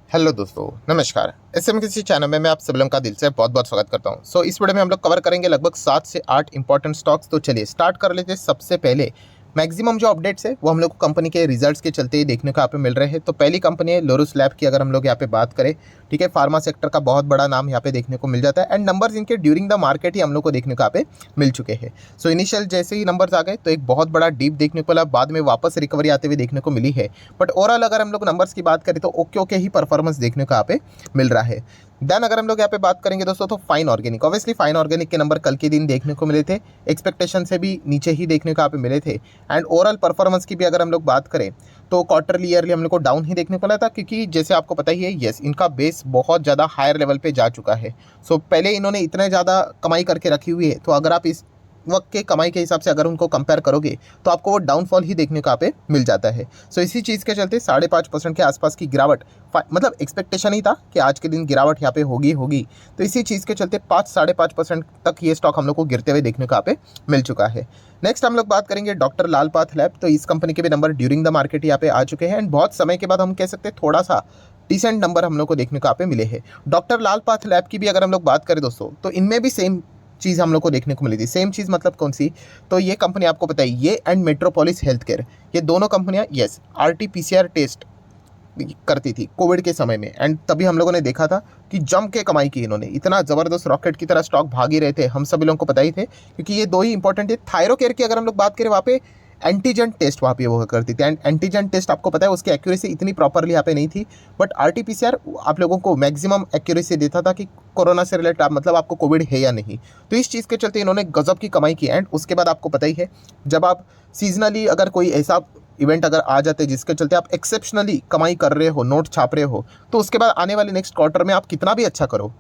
Hello दोस्तों, नमस्कार। SM किसी चैनल में मैं आप सब लोगों का दिल से बहुत बहुत स्वागत करता हूं। इस वीडियो में हम लोग कवर करेंगे लगभग 7 से 8 इंपॉर्टेंट स्टॉक्स। तो चलिए स्टार्ट कर लेते हैं। सबसे पहले मैक्सिमम जो अपडेट्स है वो हम लोग को कंपनी के रिजल्ट्स के चलते ही देखने को यहाँ पे मिल रहे हैं। तो पहली कंपनी है लोरस लैब की, अगर हम लोग यहाँ पे बात करें, ठीक है, फार्मा सेक्टर का बहुत बड़ा नाम यहाँ पे देखने को मिल जाता है। एंड नंबर्स इनके ड्यूरिंग द मार्केट ही हम लोग को देखने को यहाँ पे मिल चुके हैं। इनिशियल जैसे ही नंबर्स आ गए तो एक बहुत बड़ा डीप देखने को मिला, बाद में वापस रिकवरी आते हुए देखने को मिली है। बट ओवरऑल अगर हम लोग नंबर्स की बात करें तो ओके ओके ही परफॉर्मेंस देखने को यहाँ पे मिल रहा है। देन अगर हम लोग यहाँ पे बात करेंगे दोस्तों तो fine organic, obviously fine organic के नंबर कल के दिन देखने को मिले थे, एक्सपेक्टेशन से भी नीचे ही देखने को यहाँ पे मिले थे। एंड ओवरऑल परफॉर्मेंस की भी अगर हम लोग बात करें तो क्वार्टरली ईयरली हम लोग को डाउन ही देखने को मिला था, क्योंकि जैसे आपको पता ही है, यस, इनका बेस बहुत ज़्यादा हायर लेवल पे जा चुका है। पहले इन्होंने इतने ज़्यादा कमाई करके रखी हुई है, तो अगर आप इस वक्त के कमाई के हिसाब से अगर उनको कंपेयर करोगे तो आपको वो डाउनफॉल ही देखने को यहाँ पे मिल जाता है। इसी चीज़ के चलते 5.5% के आसपास की गिरावट, मतलब एक्सपेक्टेशन ही था कि आज के दिन गिरावट यहाँ पे होगी। तो इसी चीज़ के चलते 5-5.5% तक ये स्टॉक हम लोग को गिरते हुए देखने को यहाँ पे मिल चुका है। नेक्स्ट हम लोग बात करेंगे डॉक्टर लाल पाथलैब। तो इस कंपनी के भी नंबर ड्यूरिंग द मार्केट यहाँ पे आ चुके हैं एंड बहुत समय के बाद हम कह सकते हैं थोड़ा सा डिसेंट नंबर हम लोग को देखने को यहाँ पे मिले हैं। डॉक्टर लाल पाथलैब की भी अगर हम लोग बात करें दोस्तों तो इनमें भी सेम चीज़ हम लोग को देखने को मिली थी। सेम चीज़ मतलब कौन सी? तो ये कंपनी आपको पता है, ये एंड मेट्रोपोलिस हेल्थ केयर, ये दोनों कंपनियां यस RT-PCR टेस्ट करती थी कोविड के समय में। एंड तभी हम लोगों ने देखा था कि जम के कमाई की इन्होंने, इतना ज़बरदस्त रॉकेट की तरह स्टॉक भाग ही रहे थे, हम सभी लोगों को पता ही थे, क्योंकि ये दो ही इंपॉर्टेंट है। थायरो केयर की अगर हम लोग बात करें, वहाँ पे एंटीजन टेस्ट वहाँ पे वो करती थी। एंड एंटीजन टेस्ट आपको पता है उसकी एक्यूरेसी इतनी प्रॉपरली यहाँ पे नहीं थी, बट RT-PCR आप लोगों को मैक्सिमम एक्यूरेसी देता था कि कोरोना से रिलेटेड आप, मतलब आपको कोविड है या नहीं। तो इस चीज़ के चलते इन्होंने गजब की कमाई की। एंड उसके बाद आपको पता ही है, जब आप सीजनली अगर कोई ऐसा इवेंट अगर आ जाते हैं जिसके चलते आप एक्सेप्शनली कमाई कर रहे हो, नोट छाप रहे हो, तो उसके बाद आने वाले नेक्स्ट क्वार्टर में आप कितना भी अच्छा करो,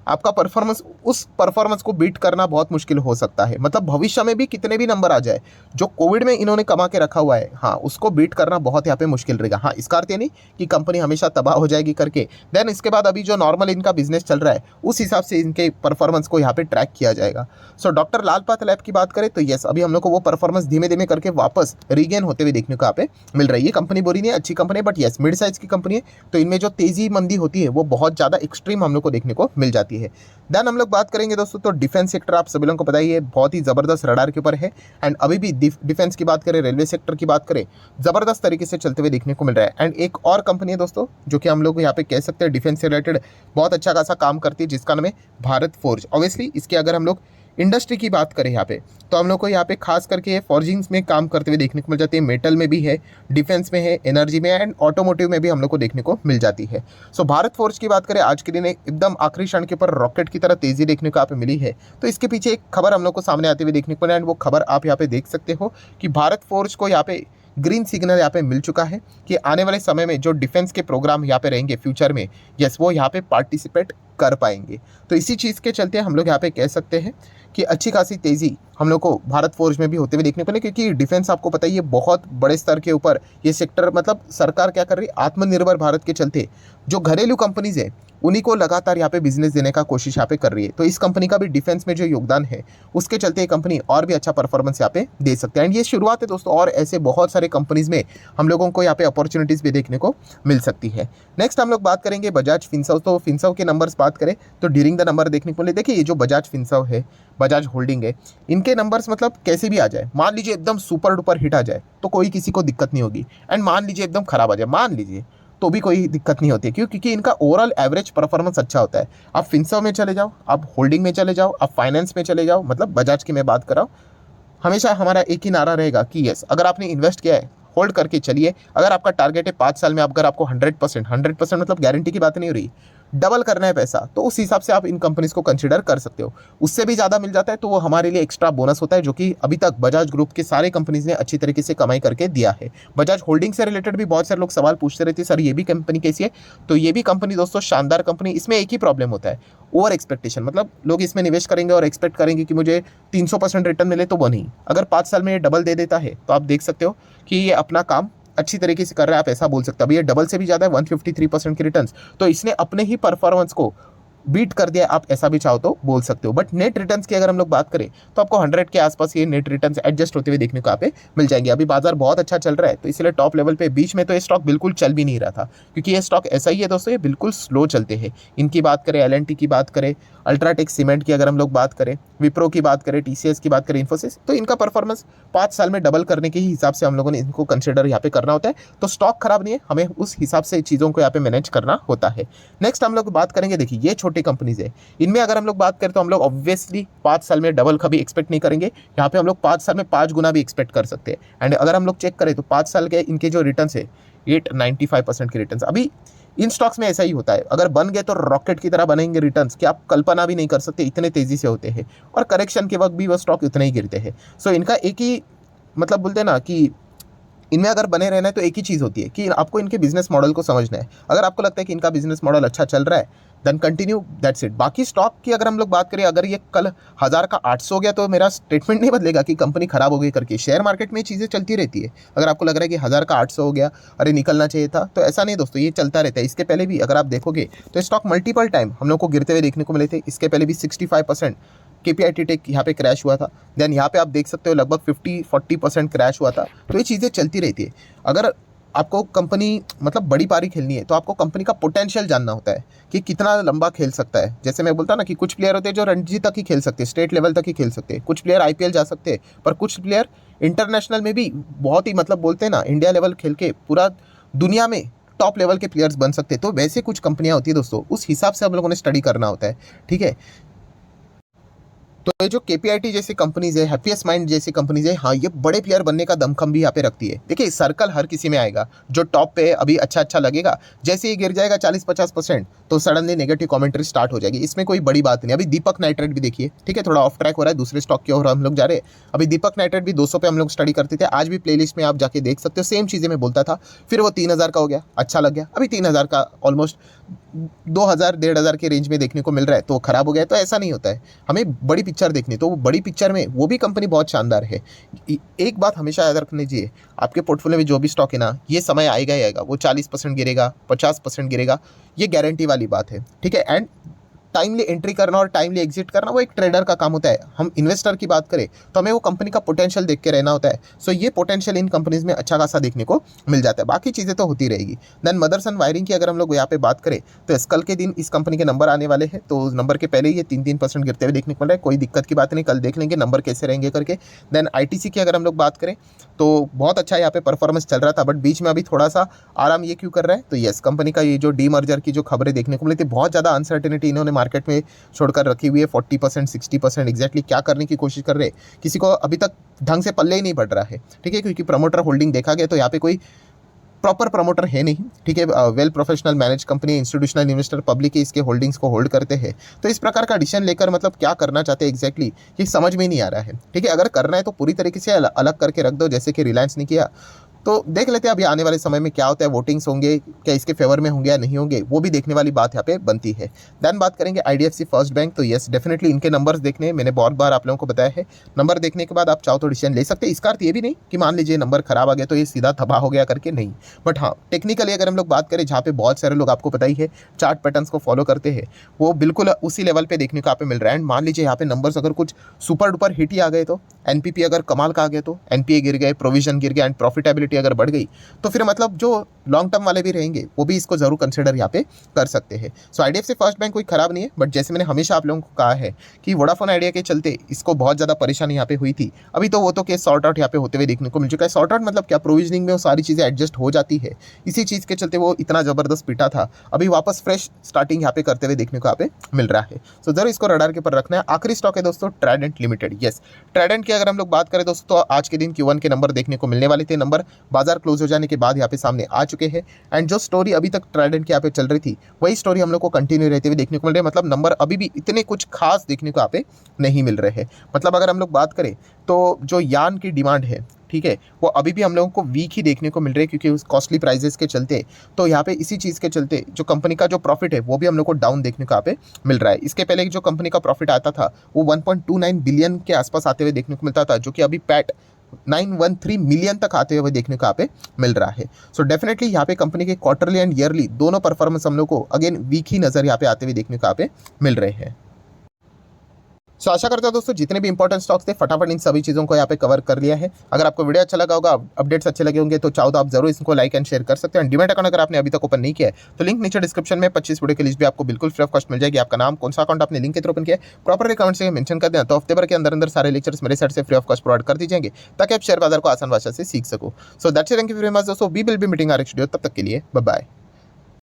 आपका परफॉर्मेंस उस परफॉर्मेंस को बीट करना बहुत मुश्किल हो सकता है। मतलब भविष्य में भी कितने भी नंबर आ जाए, जो कोविड में इन्होंने कमा के रखा हुआ है, हाँ, उसको बीट करना बहुत यहाँ पे मुश्किल रहेगा। हाँ, इसका अर्थ ये नहीं कि कंपनी हमेशा तबाह हो जाएगी करके। देन इसके बाद अभी जो नॉर्मल इनका बिजनेस चल रहा है उस हिसाब से इनके परफॉर्मेंस को यहाँ पे ट्रैक किया जाएगा। डॉक्टर लाल पाथलैब की बात करें तो यस, अभी हम लोग को वो परफॉर्मेंस धीमे धीमे करके वापस रीगेन होते हुए देखने को यहाँ पे मिल रही है। ये कंपनी बुरी नहीं है, अच्छी कंपनी है, बट यस मिड साइज की कंपनी है, तो इनमें जो तेजी मंदी होती है वो बहुत ज़्यादा एक्सट्रीम हम लोग को देखने को मिल जाती है। देन हम लोग बात करेंगे दोस्तों तो डिफेंस सेक्टर आप सभी लोगों को पता ही है, बहुत ही ज़बरदस्त रडार के ऊपर है। एंड अभी भी डिफेंस की बात करें, रेलवे सेक्टर की बात करें, ज़बरदस्त तरीके से चलते हुए देखने को मिल रहा है। एंड एक और कंपनी है दोस्तों जो कि हम लोग यहाँ पे कह सकते हैं डिफेंस से रिलेटेड बहुत अच्छा खासा काम करती है, जिसका नाम है भारत फोर्ज। ऑब्वियसली इसके अगर हम लोग इंडस्ट्री की बात करें यहाँ पे, तो हम लोग को यहाँ पे खास करके फॉर्जिंग्स में काम करते हुए देखने को मिल जाती है। मेटल में भी है, डिफेंस में है, एनर्जी में एंड ऑटोमोटिव में भी हम लोग को देखने को मिल जाती है। भारत फोर्ज की बात करें, आज के दिन एकदम आखिरी क्षण के ऊपर रॉकेट की तरह तेजी देखने को यहाँ पे मिली है। तो इसके पीछे एक खबर हम लोग को सामने आते हुए देखने को मिला, एंड वो खबर आप यहाँ पे देख सकते हो कि भारत फोर्ज को यहाँ पे ग्रीन सिग्नल यहाँ पे मिल चुका है कि आने वाले समय में जो डिफेंस के प्रोग्राम यहाँ पे रहेंगे फ्यूचर में, यस, वो यहाँ पे पार्टिसिपेट कर पाएंगे। तो इसी चीज़ के चलते हम लोग यहाँ पे कह सकते हैं कि अच्छी खासी तेज़ी हम लोग को भारत फोर्ज में भी होते हुए देखने को मिले, क्योंकि डिफेंस आपको पता ही है बहुत बड़े स्तर के ऊपर ये सेक्टर, मतलब सरकार क्या कर रही है, आत्मनिर्भर भारत के चलते जो घरेलू कंपनीज है उन्हीं को लगातार यहाँ पे बिजनेस देने का कोशिश यहाँ पे कर रही है। तो इस कंपनी का भी डिफेंस में जो योगदान है उसके चलते ये कंपनी और भी अच्छा परफॉर्मेंस यहाँ पे दे सकते हैं। एंड ये शुरुआत है दोस्तों, और ऐसे बहुत सारे कंपनीज में हम लोगों को यहाँ पे अपॉर्चुनिटीज़ भी देखने को मिल सकती है। नेक्स्ट हम लोग बात करेंगे बजाज फिनसर्व। तो फिनसर्व के नंबर्स बात करें तो ड्यूरिंग द नंबर देखने को मिले, देखिए ये जो बजाज फिनसर्व है, बजाज होल्डिंग है, इनके नंबर्स मतलब कैसे भी आ जाए, मान लीजिए एकदम सुपर डुपर हिट आ जाए तो कोई किसी को दिक्कत नहीं होगी। एंड मान लीजिए एकदम खराब आ जाए, मान लीजिए, तो भी कोई दिक्कत नहीं होती है। क्यों? क्योंकि इनका ओवरऑल एवरेज परफॉर्मेंस अच्छा होता है। आप फिनसर्व में चले जाओ, आप होल्डिंग में चले जाओ, आप फाइनेंस में चले जाओ, मतलब बजाज की मैं बात कर रहा हूँ, हमेशा हमारा एक ही नारा रहेगा कि यस, अगर आपने इन्वेस्ट किया है होल्ड करके चलिए। अगर आपका टारगेट है 5 साल में अगर आपको 100% मतलब गारंटी की बात नहीं हो रही, डबल करना है पैसा, तो उस हिसाब से आप इन कंपनीज को कंसीडर कर सकते हो। उससे भी ज़्यादा मिल जाता है तो वो हमारे लिए एक्स्ट्रा बोनस होता है, जो कि अभी तक बजाज ग्रुप के सारे कंपनीज ने अच्छी तरीके से कमाई करके दिया है। बजाज होल्डिंग से रिलेटेड भी बहुत सारे लोग सवाल पूछते रहते हैं, सर ये भी कंपनी कैसी है? तो ये भी कंपनी दोस्तों शानदार कंपनी। इसमें एक ही प्रॉब्लम होता है, ओवर एक्सपेक्टेशन। मतलब लोग इसमें निवेश करेंगे और एक्सपेक्ट करेंगे कि मुझे 300% रिटर्न मिले, तो वो नहीं। अगर 5 साल में ये डबल दे देता है तो आप देख सकते हो कि ये अपना काम अच्छी तरीके से कर रहा है, आप ऐसा बोल सकते हो। अभी ये डबल से भी ज़्यादा है, 153% के रिटर्न्स। तो इसने अपने ही परफॉर्मेंस को बीट कर दिया, आप ऐसा भी चाहो तो बोल सकते हो। बट नेट रिटर्न्स की अगर हम लोग बात करें तो आपको 100 के आसपास ये नेट रिटर्न्स एडजस्ट होते हुए देखने को यहाँ पे मिल जाएंगे। अभी बाजार बहुत अच्छा चल रहा है, तो इसलिए टॉप लेवल पे बीच में तो ये स्टॉक बिल्कुल चल भी नहीं रहा था, क्योंकि ये स्टॉक ऐसा ही है दोस्तों, ये बिल्कुल स्लो चलते हैं। इनकी बात करें, एल की बात करें, अल्ट्राटेक सीमेंट की अगर हम लोग बात करें, विप्रो की बात करें, टीसीएस की बात करें, इन्फोसिस, तो इनका परफॉर्मेंस 5 साल में डबल करने के ही हिसाब से हम लोगों ने इनको कंसिडर यहाँ पे करना होता है। तो स्टॉक खराब नहीं है, हमें उस हिसाब से चीज़ों को यहाँ पे मैनेज करना होता है। नेक्स्ट हम लोग बात करेंगे, देखिए ये छोटी कंपनीज है, इनमें अगर हम लोग बात करें तो हम लोग ऑब्वियसली 5 साल में डबल कभी एक्सपेक्ट नहीं करेंगे। यहाँ पे हम लोग 5 साल में 5 गुना भी एक्सपेक्ट कर सकते हैं। एंड अगर हम लोग चेक करें तो 5 साल के इनके जो रिटर्न है 895% के रिटर्न। अभी इन स्टॉक्स में ऐसा ही होता है, अगर बन गए तो रॉकेट की तरह बनेंगे रिटर्न्स कि आप कल्पना भी नहीं कर सकते, इतने तेजी से होते हैं। और करेक्शन के वक्त भी वो स्टॉक उतने ही गिरते हैं। सो इनका एक ही मतलब बोलते हैं ना कि इनमें अगर बने रहना है तो एक ही चीज़ होती है कि आपको इनके बिजनेस मॉडल को समझना है। अगर आपको लगता है कि इनका बिजनेस मॉडल अच्छा चल रहा है, देन कंटिन्यू, दैट्स इट। बाकी स्टॉक की अगर हम लोग बात करें, अगर ये कल 1000 का 800 हो गया तो मेरा स्टेटमेंट नहीं बदलेगा कि कंपनी खराब हो गई करके। शेयर मार्केट में चीज़ें चलती रहती है। अगर आपको लग रहा है कि 1000 का 800 हो गया, अरे निकलना चाहिए था, तो ऐसा नहीं दोस्तों, ये चलता रहता है। इसके पहले भी अगर आप देखोगे तो स्टॉक मल्टीपल टाइम हम लोग को गिरते हुए देखने को मिले थे। इसके पहले भी 65% केपीआईटी टेक यहाँ पे क्रैश हुआ था। देन यहाँ पे आप देख सकते हो लगभग 50-40% क्रैश हुआ था। तो ये चीज़ें चलती रहती है। अगर आपको कंपनी मतलब बड़ी पारी खेलनी है तो आपको कंपनी का पोटेंशियल जानना होता है कि कितना लंबा खेल सकता है। जैसे मैं बोलता ना कि कुछ प्लेयर होते हैं जो रणजी तक ही खेल सकते हैं, स्टेट लेवल तक ही खेल सकते हैं, कुछ प्लेयर आईपीएल जा सकते हैं, पर कुछ प्लेयर इंटरनेशनल में भी बहुत ही मतलब बोलते हैं ना इंडिया लेवल खेल के पूरा दुनिया में टॉप लेवल के प्लेयर्स बन सकते हैं। तो वैसे कुछ कंपनियां होती है दोस्तों, उस हिसाब से हम लोगों ने स्टडी करना होता है, ठीक है। तो ये जो केपीआईटी जैसी कंपनीज है, हैप्पीएस्ट माइंड जैसी कंपनीज है, हाँ ये बड़े प्लेयर बनने का दमखम भी यहाँ पे रखती है। देखिए सर्कल हर किसी में आएगा, जो टॉप पे अभी अच्छा लगेगा, जैसे ही गिर जाएगा 40-50% तो सडनली नेगेटिव कमेंट्री स्टार्ट हो जाएगी। इसमें कोई बड़ी बात नहीं। अभी दीपक नाइट्रेट भी देखिए, ठीक है, थोड़ा ऑफ ट्रैक हो रहा है, दूसरे स्टॉक की ओर हम लोग जा रहे हैं। अभी दीपक नाइट्रेट भी 200 पे हम लोग स्टडी करते थे, आज भी प्लेलिस्ट में आप जाके देख सकते हो, सेम चीज़ें मैं बोलता था। फिर वो 3000 का हो गया, अच्छा लग गया, अभी 3000 का ऑलमोस्ट 2000-1500 के रेंज में देखने को मिल रहा है, तो खराब हो गया। तो ऐसा नहीं होता है, हमें बड़ी पिक्चर देखनी। तो वो बड़ी पिक्चर में वो भी कंपनी बहुत शानदार है। एक बात हमेशा याद रख लीजिए, आपके पोर्टफोलियो में जो भी स्टॉक है ना, ये समय आएगा ही आएगा, वो 40% गिरेगा, 50% गिरेगा, ये गारंटी वाली बात है, ठीक है। एंड टाइमली एंट्री करना और टाइमली एग्जिट करना वो एक ट्रेडर का काम होता है। हम इन्वेस्टर की बात करें तो हमें वो कंपनी का पोटेंशियल देख के रहना होता है। सो ये पोटेंशियल इन कंपनीज में अच्छा खासा देखने को मिल जाता है, बाकी चीज़ें तो होती रहेगी। देन मदरसन वायरिंग की अगर हम लोग यहाँ पे बात करें तो कल के दिन इस कंपनी के नंबर आने वाले हैं, तो उस नंबर के पहले ही ये 3-3% गिरते हुए देखने को मिल रहा है। कोई दिक्कत की बात नहीं, कल देख लेंगे नंबर कैसे रहेंगे करके। देन आईटीसी की अगर हम लोग बात करें तो बहुत अच्छा यहाँ पे परफॉर्मेंस चल रहा था, बट बीच में अभी थोड़ा सा आराम ये क्यों कर रहा है, तो यस कंपनी का ये जो डीमर्जर की जो खबरें देखने को मिली थी, बहुत ज़्यादा अनसर्टेनिटी इन्होंने मार्केट में छोड़कर रखी हुई है। 40%, 60% एग्जैक्टली क्या करने की कोशिश कर रहे हैं, किसी को अभी तक ढंग से पल्ले ही नहीं पड़ रहा है, ठीक है, क्योंकि प्रमोटर होल्डिंग देखा गया तो यहाँ पे कोई प्रॉपर प्रमोटर है नहीं, ठीक है। Well professional manage company, institutional investor public ही इसके होल्डिंग्स को होल्ड करते हैं। तो इस प्रकार का डिसीजन लेकर मतलब क्या करना चाहते हैं एग्जैक्टली ये समझ में नहीं आ रहा है, ठीक है। अगर करना है तो पूरी तरीके से अलग करके रख दो, जैसे कि रिलायंस ने किया। तो देख लेते हैं अभी आने वाले समय में क्या होता है, वोटिंग्स होंगे क्या इसके फेवर में होंगे या नहीं होंगे, वो भी देखने वाली बात यहाँ पे बनती है। देन बात करेंगे आईडीएफसी फर्स्ट बैंक, तो यस डेफिनेटली इनके नंबर्स देखने, मैंने बहुत बार आप लोगों को बताया है, नंबर देखने के बाद आप चाहो तो डिसीजन ले सकते हैं। इसका अर्थ ये भी नहीं कि मान लीजिए नंबर खराब आ गया तो ये सीधा तबाह हो गया करके, नहीं। बट हाँ टेक्निकली अगर हम लोग बात करें, जहाँ पे बहुत सारे लोग आपको पता ही है चार्ट पैटर्न्स को फॉलो करते हैं, वो बिल्कुल उसी लेवल पे देखने को यहाँ पे मिल रहा है। एंड मान लीजिए यहाँ पे नंबर्स अगर कुछ सुपर डुपर हिट ही आ गए, तो एनपीपी अगर कमाल का आ गया, तो एनपीए गिर गए, प्रोविजन गिर गया, एंड प्रॉफिटेबिलिटी अगर बढ़ गई, तो फिर मतलब जो लॉन्ग टर्म वाले भी रहेंगे वो भी इसको जरूर कंसिडर यहाँ पे कर सकते हैं। सो आईडीएफसी फर्स्ट बैंक कोई खराब नहीं है, बट जैसे मैंने हमेशा आप लोगों को कहा है कि वोडाफोन आइडिया के चलते इसको बहुत ज़्यादा परेशानी यहाँ पे हुई थी। अभी तो वो तो केस सॉर्ट आउट यहाँ पे होते हुए देखने को मिल चुका है। सॉर्ट आउट मतलब क्या, प्रोविजनिंग में वो सारी चीज़ें एडजस्ट हो जाती है, इसी चीज़ के चलते वो इतना ज़बरदस्त पिटा था, अभी वापस फ्रेश स्टार्टिंग यहाँ पे करते हुए देखने को यहाँ पे मिल रहा है। सो जरूर इसको रडार के ऊपर रखना है। आखिरी स्टॉक है दोस्तों ट्राइडेंट लिमिटेड। यस ट्राइडेंट की अगर हम लोग बात करें दोस्तों, आज के दिन Q1 के नंबर देखने को मिलने वाले थे। नंबर बाजार क्लोज हो जाने के बाद यहाँ पे सामने आ चुके हैं। एंड जो स्टोरी अभी तक ट्राइडेंट की यहाँ पे चल रही थी, वही स्टोरी हम लोग को कंटिन्यू रहते हुए देखने को मिल रही है। मतलब नंबर अभी भी इतने कुछ खास देखने को यहाँ पे नहीं मिल रहे हैं। मतलब अगर हम लोग बात करें तो जो यान की डिमांड है, ठीक है, वो अभी भी हम लोगों को वीक ही देखने को मिल रही है, क्योंकि उस कॉस्टली प्राइजेस के चलते। तो यहाँ पे इसी चीज़ के चलते जो कंपनी का जो प्रॉफिट है वो भी हम लोग को डाउन देखने को यहाँ पे मिल रहा है। इसके पहले जो कंपनी का प्रॉफिट आता था वो 1.29 बिलियन के आसपास आते हुए देखने को मिलता था, जो कि अभी पैट 913 मिलियन तक आते हुए देखने को यहाँ पे मिल रहा है। सो डेफिनेटली यहाँ पे कंपनी के क्वार्टरली एंड ईयरली दोनों परफॉर्मेंस हम लोग को अगेन वीक ही नजर यहाँ पे आते हुए देखने को यहाँ पे मिल रहे हैं। सो आशा करता हूं दोस्तों जितने भी इंपॉर्टेंट स्टॉक्स थे फटाफट इन सभी चीज़ों को यहाँ पे कवर कर लिया है। अगर आपको वीडियो अच्छा लगा होगा, अपडेट्स अच्छे लगे होंगे तो चाहो तो आप जरूर इसको लाइक एंड शेयर कर सकते हैं। डीमैट अकाउंट अगर आपने अभी तक ओपन नहीं किया है तो लिंक नीचे डिस्क्रिप्शन में 25 वीडियो की लिस्ट भी आपको बिल्कुल फ्री ऑफ कॉस्ट मिल जाएगी। आपका नाम, कौन सा अकाउंट आपने लिंक के थ्रू ओपन किया है, प्रॉपरली कमेंट से मेंशन कर देना, तो हफ्ते भर के अंदर अंदर सारे लेक्चर्स मेरे साइड से फ्री ऑफ कॉस्ट प्रोवाइड कर दी जाएंगे ताकि आप शेयर बाजार को आसान भाषा से सीख सको। So that's it, thank you very much दोस्तों, we will be meeting our next video, तब तक के लिए बाय बाय।